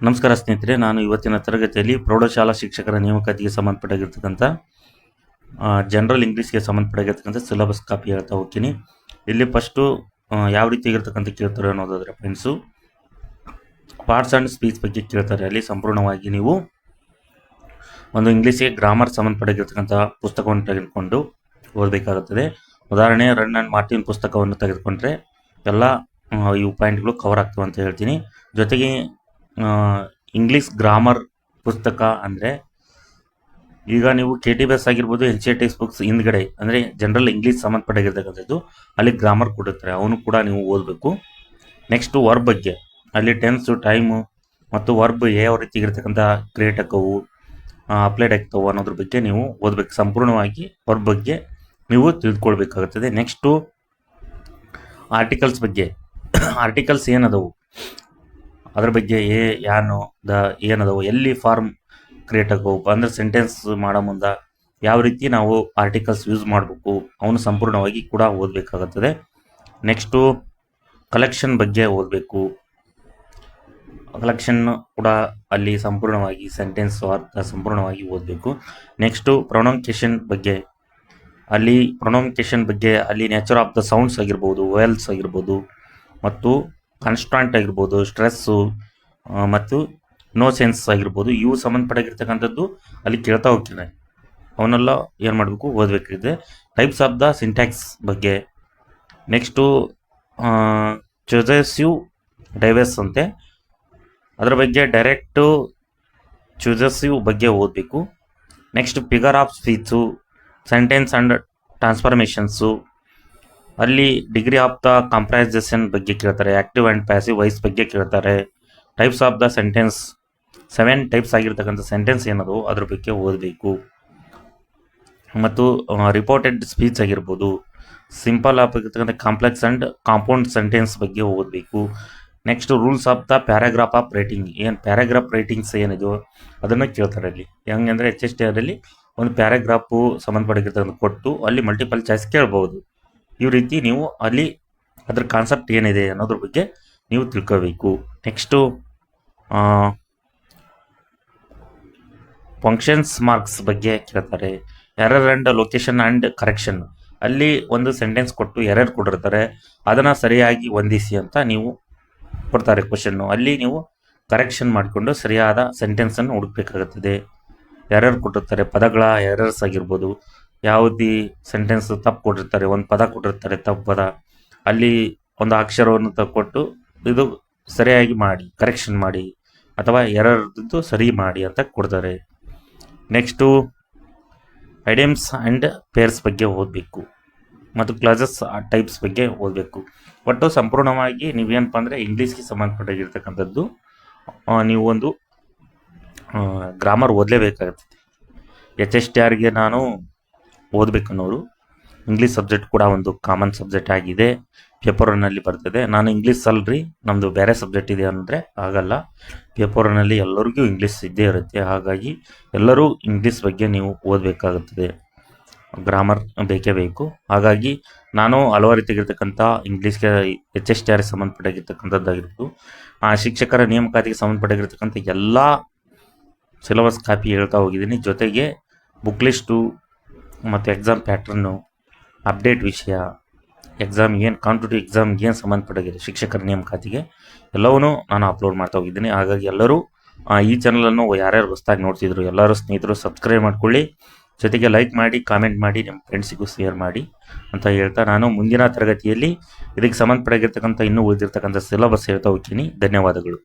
ನಮಸ್ಕಾರ ಸ್ನೇಹಿತರೆ, ನಾನು ಇವತ್ತಿನ ತರಗತಿಯಲ್ಲಿ ಪ್ರೌಢಶಾಲಾ ಶಿಕ್ಷಕರ ನೇಮಕಾತಿಗೆ ಸಂಬಂಧಪಟ್ಟಾಗಿರ್ತಕ್ಕಂಥ ಜನರಲ್ ಇಂಗ್ಲೀಷ್ಗೆ ಸಂಬಂಧಪಟ್ಟಾಗಿರ್ತಕ್ಕಂಥ ಸಿಲೆಬಸ್ ಕಾಪಿ ಹೇಳ್ತಾ ಹೋಗ್ತೀನಿ. ಇಲ್ಲಿ ಫಸ್ಟು ಯಾವ ರೀತಿಯಾಗಿರ್ತಕ್ಕಂಥ ಕೇಳ್ತಾರೆ ಅನ್ನೋದಾದರೆ ಫ್ರೆಂಡ್ಸು, ಪಾರ್ಟ್ಸ್ ಆ್ಯಂಡ್ ಸ್ಪೀಚ್ ಬಗ್ಗೆ ಕೇಳ್ತಾರೆ. ಅಲ್ಲಿ ಸಂಪೂರ್ಣವಾಗಿ ನೀವು ಒಂದು ಇಂಗ್ಲೀಷ್ಗೆ ಗ್ರಾಮರ್ ಸಂಬಂಧಪಟ್ಟಾಗಿರ್ತಕ್ಕಂಥ ಪುಸ್ತಕವನ್ನು ತೆಗೆದುಕೊಂಡು ಓದಬೇಕಾಗುತ್ತದೆ. ಉದಾಹರಣೆ ರನ್ ಆ್ಯಂಡ್ ಮಾರ್ಟಿನ್ ಪುಸ್ತಕವನ್ನು ತೆಗೆದುಕೊಂಡ್ರೆ ಎಲ್ಲ ಇವು ಪಾಯಿಂಟ್ಗಳು ಕವರ್ ಆಗ್ತವೆ ಅಂತ ಹೇಳ್ತೀನಿ. ಜೊತೆಗೆ ಇಂಗ್ಲೀಷ್ ಗ್ರಾಮರ್ ಪುಸ್ತಕ ಅಂದರೆ ಈಗ ನೀವು KTBS ಆಗಿರ್ಬೋದು, NCERT ಬುಕ್ಸ್ ಹಿಂದ್ಗಡೆ ಅಂದರೆ ಜನರಲ್ ಇಂಗ್ಲೀಷ್ ಸಂಬಂಧಪಟ್ಟಾಗಿರ್ತಕ್ಕಂಥದ್ದು ಅಲ್ಲಿ ಗ್ರಾಮರ್ ಕೊಡುತ್ತಾರೆ, ಅವನು ಕೂಡ ನೀವು ಓದಬೇಕು. ನೆಕ್ಸ್ಟು ವರ್ಬ್ ಬಗ್ಗೆ, ಅಲ್ಲಿ ಟೆನ್ಸು, ಟೈಮು ಮತ್ತು ವರ್ಬ್ ಯಾವ ರೀತಿ ಇರ್ತಕ್ಕಂಥ ಕ್ರಿಯೇಟ್ ಆಕ್ಕವು, ಅಪ್ಲೈಡ್ ಆಗ್ತವೆ ಅನ್ನೋದ್ರ ಬಗ್ಗೆ ನೀವು ಓದಬೇಕು. ಸಂಪೂರ್ಣವಾಗಿ ವರ್ಬ್ ಬಗ್ಗೆ ನೀವು ತಿಳಿದುಕೊಳ್ಬೇಕಾಗುತ್ತದೆ. ನೆಕ್ಸ್ಟು ಆರ್ಟಿಕಲ್ಸ್ ಬಗ್ಗೆ, ಆರ್ಟಿಕಲ್ಸ್ ಏನದವು ಅದ್ರ ಬಗ್ಗೆ ಯಾನು ಏನದವು, ಎಲ್ಲಿ ಫಾರ್ಮ್ ಕ್ರಿಯೇಟ್ ಆಗವು ಅಂದರೆ ಸೆಂಟೆನ್ಸ್ ಮಾಡೋ ಮುಂದೆ ಯಾವ ರೀತಿ ನಾವು ಆರ್ಟಿಕಲ್ಸ್ ಯೂಸ್ ಮಾಡಬೇಕು ಅವನು ಸಂಪೂರ್ಣವಾಗಿ ಕೂಡ ಓದಬೇಕಾಗುತ್ತದೆ. ನೆಕ್ಸ್ಟು ಕಲೆಕ್ಷನ್ ಬಗ್ಗೆ ಓದಬೇಕು. ಕಲೆಕ್ಷನ್ ಕೂಡ ಅಲ್ಲಿ ಸಂಪೂರ್ಣವಾಗಿ ಸೆಂಟೆನ್ಸ್ ಅರ್ಥ ಸಂಪೂರ್ಣವಾಗಿ ಓದಬೇಕು. ನೆಕ್ಸ್ಟು ಪ್ರೊನೌನ್ಸಿಯೇಷನ್ ಬಗ್ಗೆ, ಅಲ್ಲಿ ಪ್ರೊನೌನ್ಸಿಯೇಷನ್ ಬಗ್ಗೆ ಅಲ್ಲಿ ನೇಚರ್ ಆಫ್ ದ ಸೌಂಡ್ಸ್ ಆಗಿರ್ಬೋದು, ವೆಲ್ಸ್ ಆಗಿರ್ಬೋದು ಮತ್ತು ಕಾನ್ಸ್ಟಾಂಟ್ ಆಗಿರ್ಬೋದು, ಸ್ಟ್ರೆಸ್ಸು ಮತ್ತು ನೋ ಸೆನ್ಸ್ ಆಗಿರ್ಬೋದು, ಇವು ಸಂಬಂಧಪಟ್ಟಾಗಿರ್ತಕ್ಕಂಥದ್ದು ಅಲ್ಲಿ ಕೇಳ್ತಾ ಹೋಗ್ತೀನಿ. ಅವನ್ನೆಲ್ಲ ಏನು ಮಾಡಬೇಕು, ಓದಬೇಕಿದೆ. ಟೈಪ್ಸ್ ಆಫ್ ದ ಸಿಂಟ್ಯಾಕ್ಸ್ ಬಗ್ಗೆ, ನೆಕ್ಸ್ಟು ಚೂಸೆಸಿವ್ ಡೈವೆಸ್ ಅಂತೆ, ಅದರ ಬಗ್ಗೆ ಡೈರೆಕ್ಟು ಚೂಸೆಸಿವ್ ಬಗ್ಗೆ ಓದಬೇಕು. Next figure of speech, sentence and transformations, ಅಲ್ಲಿ ಡಿಗ್ರಿ ಆಫ್ ದ ಕಂಪ್ರೈಸೇಷನ್ ಬಗ್ಗೆ ಕೇಳ್ತಾರೆ. ಆ್ಯಕ್ಟಿವ್ ಆ್ಯಂಡ್ ಪ್ಯಾಸಿವ್ ವಾಯ್ಸ್ ಬಗ್ಗೆ ಕೇಳ್ತಾರೆ. Types of the sentence, 7 types ಆಗಿರ್ತಕ್ಕಂಥ ಸೆಂಟೆನ್ಸ್ ಏನದು ಅದ್ರ ಬಗ್ಗೆ ಓದಬೇಕು. ಮತ್ತು ರಿಪೋರ್ಟೆಡ್ ಸ್ಪೀಚ್ ಆಗಿರ್ಬೋದು, ಸಿಂಪಲ್ ಆಗಿರ್ತಕ್ಕಂಥ ಕಾಂಪ್ಲೆಕ್ಸ್ ಆ್ಯಂಡ್ ಕಾಂಪೌಂಡ್ ಸೆಂಟೆನ್ಸ್ ಬಗ್ಗೆ ಓದಬೇಕು. Next rules of the paragraph of writing, ಏನು ಪ್ಯಾರಾಗ್ರಾಫ್ ರೈಟಿಂಗ್ಸ್ ಏನಿದೆಯೋ ಅದನ್ನು ಕೇಳ್ತಾರೆ. ಅಲ್ಲಿ ಹೆಂಗಂದರೆ HSTರಲ್ಲಿ ಒಂದು ಪ್ಯಾರಾಗ್ರಾಫು ಸಂಬಂಧಪಟ್ಟಿರ್ತಕ್ಕಂಥ ಕೊಟ್ಟು ಅಲ್ಲಿ ಮಲ್ಟಿಪಲ್ ಚಾಯ್ಸ್ ಕೇಳ್ಬೋದು. ಈ ರೀತಿ ನೀವು ಅಲ್ಲಿ ಅದ್ರ ಕಾನ್ಸೆಪ್ಟ್ ಏನಿದೆ ಅನ್ನೋದ್ರ ಬಗ್ಗೆ ನೀವು ತಿಳ್ಕೋಬೇಕು. ನೆಕ್ಸ್ಟು ಫಂಕ್ಷನ್ಸ್ ಮಾರ್ಕ್ಸ್ ಬಗ್ಗೆ ಕೇಳ್ತಾರೆ. Error and location and correction, ಅಲ್ಲಿ ಒಂದು ಸೆಂಟೆನ್ಸ್ ಕೊಟ್ಟು ಎರರ್ ಕೊಟ್ಟಿರ್ತಾರೆ, ಅದನ್ನು ಸರಿಯಾಗಿ ಹೊಂದಿಸಿ ಅಂತ ನೀವು ಕೊಡ್ತಾರೆ ಕ್ವಶನ್ನು. ಅಲ್ಲಿ ನೀವು ಕರೆಕ್ಷನ್ ಮಾಡಿಕೊಂಡು ಸರಿಯಾದ ಸೆಂಟೆನ್ಸನ್ನು ಹುಡುಕಬೇಕಾಗುತ್ತದೆ. ಎರರ್ ಕೊಟ್ಟಿರ್ತಾರೆ, ಪದಗಳ ಎರರ್ಸ್ ಆಗಿರ್ಬೋದು, ಯಾವುದೇ ಸೆಂಟೆನ್ಸ್ ತಪ್ಪು ಕೊಟ್ಟಿರ್ತಾರೆ, ಒಂದು ಪದ ಕೊಟ್ಟಿರ್ತಾರೆ ತಪ್ಪು ಪದ, ಅಲ್ಲಿ ಒಂದು ಅಕ್ಷರವನ್ನು ತಗೊಟ್ಟು ಇದು ಸರಿಯಾಗಿ ಮಾಡಿ ಕರೆಕ್ಷನ್ ಮಾಡಿ ಅಥವಾ ಎರರ್ದು ಸರಿ ಮಾಡಿ ಅಂತ ಕೊಡ್ತಾರೆ. ನೆಕ್ಸ್ಟು ಐಡಿಯಮ್ಸ್ ಆ್ಯಂಡ್ ಪೇರ್ಸ್ ಬಗ್ಗೆ ಓದಬೇಕು ಮತ್ತು ಕ್ಲಾಸಸ್ ಟೈಪ್ಸ್ ಬಗ್ಗೆ ಓದಬೇಕು. ಒಟ್ಟು ಸಂಪೂರ್ಣವಾಗಿ ನೀವೇನಪ್ಪ ಅಂದರೆ ಇಂಗ್ಲೀಷ್ಗೆ ಸಂಬಂಧಪಟ್ಟಾಗಿರ್ತಕ್ಕಂಥದ್ದು ನೀವು ಒಂದು ಗ್ರಾಮರ್ ಓದಲೇಬೇಕಾಗ್ತದೆ. HSTRಗೆ ನಾನು ಓದಬೇಕನ್ನೋರು ಇಂಗ್ಲೀಷ್ ಸಬ್ಜೆಕ್ಟ್ ಕೂಡ ಒಂದು ಕಾಮನ್ ಸಬ್ಜೆಕ್ಟ್ ಆಗಿದೆ, ಪೇಪರ್ ಒನ್ನಲ್ಲಿ ಬರ್ತದೆ. ನಾನು ಇಂಗ್ಲೀಷ್ ಅಲ್ರಿ, ನಮ್ಮದು ಬೇರೆ ಸಬ್ಜೆಕ್ಟ್ ಇದೆ ಅಂದರೆ ಆಗಲ್ಲ. ಪೇಪರ್ ಒನ್ನಲ್ಲಿ ಎಲ್ಲರಿಗೂ ಇಂಗ್ಲೀಷ್ ಇದ್ದೇ ಇರುತ್ತೆ, ಹಾಗಾಗಿ ಎಲ್ಲರೂ ಇಂಗ್ಲೀಷ್ ಬಗ್ಗೆ ನೀವು ಓದಬೇಕಾಗುತ್ತದೆ. ಗ್ರಾಮರ್ ಬೇಕೇ ಬೇಕು. ಹಾಗಾಗಿ ನಾನು ಹಲವಾರು ರೀತಿಯಾಗಿರ್ತಕ್ಕಂಥ ಇಂಗ್ಲೀಷ್ಗೆ HSTR ಸಂಬಂಧಪಟ್ಟಾಗಿರ್ತಕ್ಕಂಥದ್ದಾಗಿರ್ಬೋದು, ಶಿಕ್ಷಕರ ನೇಮಕಾತಿಗೆ ಸಂಬಂಧಪಟ್ಟಾಗಿರ್ತಕ್ಕಂಥ ಎಲ್ಲ ಸಿಲೆಬಸ್ ಕಾಪಿ ಹೇಳ್ತಾ ಹೋಗಿದ್ದೀನಿ. ಜೊತೆಗೆ ಬುಕ್ ಲಿಸ್ಟು ಮತ್ತು ಎಕ್ಸಾಮ್ ಪ್ಯಾಟ್ರನ್ನು, ಅಪ್ಡೇಟ್ ವಿಷಯ, ಎಕ್ಸಾಮ್ ಏನು ಕಾಂಪಿಟೇಟಿವ್ ಎಕ್ಸಾಮ್ಗೆ ಏನು ಸಂಬಂಧಪಟ್ಟಾಗಿದೆ ಶಿಕ್ಷಕರ ನೇಮಕಾತಿಗೆ ಎಲ್ಲವನ್ನೂ ನಾನು ಅಪ್ಲೋಡ್ ಮಾಡ್ತಾ ಹೋಗಿದ್ದೀನಿ. ಹಾಗಾಗಿ ಎಲ್ಲರೂ ಈ ಚಾನಲನ್ನು ಯಾರ್ಯಾರು ಹೊಸದಾಗಿ ನೋಡ್ತಿದ್ರು ಎಲ್ಲರೂ ಸ್ನೇಹಿತರು ಸಬ್ಸ್ಕ್ರೈಬ್ ಮಾಡ್ಕೊಳ್ಳಿ. ಜೊತೆಗೆ ಲೈಕ್ ಮಾಡಿ, ಕಾಮೆಂಟ್ ಮಾಡಿ, ನಿಮ್ಮ ಫ್ರೆಂಡ್ಸಿಗೂ ಶೇರ್ ಮಾಡಿ ಅಂತ ಹೇಳ್ತಾ ನಾನು ಮುಂದಿನ ತರಗತಿಯಲ್ಲಿ ಇದಕ್ಕೆ ಸಂಬಂಧಪಟ್ಟಾಗಿರ್ತಕ್ಕಂಥ ಇನ್ನೂ ಉಳಿದಿರ್ತಕ್ಕಂಥ ಸಿಲೆಬಸ್ ಹೇಳ್ತಾ ಹೋಗ್ತೀನಿ. ಧನ್ಯವಾದಗಳು.